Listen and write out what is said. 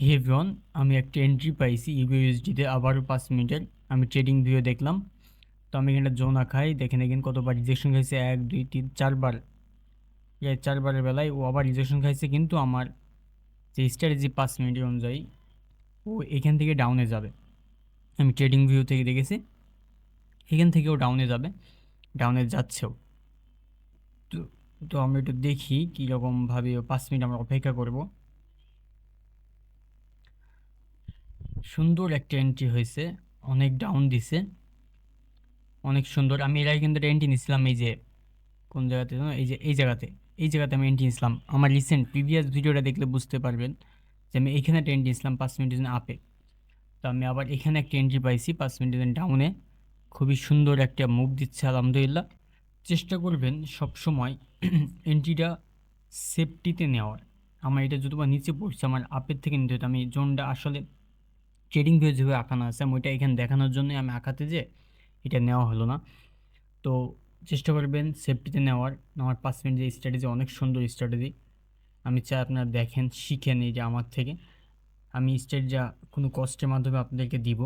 হে everyone, আমি একটা entry পাইছি ইউএসডিতে আবারও 5 মিনিটের। আমি ট্রেডিং ভিউ দেখলাম। তো আমি এখানে জোনা খাই, দেখেন এখানে কতবার রিজেকশন খাইছে, 1 2 3 4 বার। এই 4 বারের বেলায় ও আবার রিজেকশন খাইছে, কিন্তু আমার যে স্ট্র্যাটেজি 5 মিনিটের অনুযায়ী ও এখান থেকে ডাউনে যাবে। আমি ট্রেডিং ভিউ থেকে দেখেছি এখান থেকেও ডাউনে যাবে, ডাউনে যাচ্ছেও। তো তো আমরা একটু দেখি কীরকমভাবে 5 মিনিট আমরা অপেক্ষা করব। সুন্দর একটা এন্ট্রি হয়েছে, অনেক ডাউন দিছে, অনেক সুন্দর। আমি এর আগে কিন্তু এন্ট্রি নিছিলাম, এই যে কোন জায়গাতে যেন, এই জায়গাতে আমি এন্ট্রি নিছিলাম। আমার রিসেন্ট প্রিভিয়াস ভিডিওটা দেখলে বুঝতে পারবেন যে আমি এখানে একটা এন্ট্রি নিছিলাম 5 মিনিটের জন্য আপে। তো আমি আবার এখানে একটা এন্ট্রি পাইছি 5 মিনিটের জন্য ডাউনে। খুবই সুন্দর একটা মুভ দিচ্ছে, আলহামদুলিল্লাহ। চেষ্টা করবেন সব সময় এন্ট্রিটা সেফটিতে নেওয়ার। আমার এটা যদিও বা নিচে পড়ছে, আমার আপের থেকে নিতে হতো। আমি জোনটা আসলে ট্রেডিং ভিউ যেভাবে আঁকানো আছে, আমি ওইটা এখানে দেখানোর জন্যই আমি আঁকাতে যে এটা নেওয়া হলো না। তো চেষ্টা করবেন সেফটিতে নেওয়ার। আমার 5 মিনিট যে স্ট্র্যাটেজি, অনেক সুন্দর স্ট্র্যাটেজি। আমি চাই আপনারা দেখেন, শিখেন এই যে আমার থেকে। আমি স্ট্র্যাটেজি কোনো কষ্টের মাধ্যমে আপনাদেরকে দিব।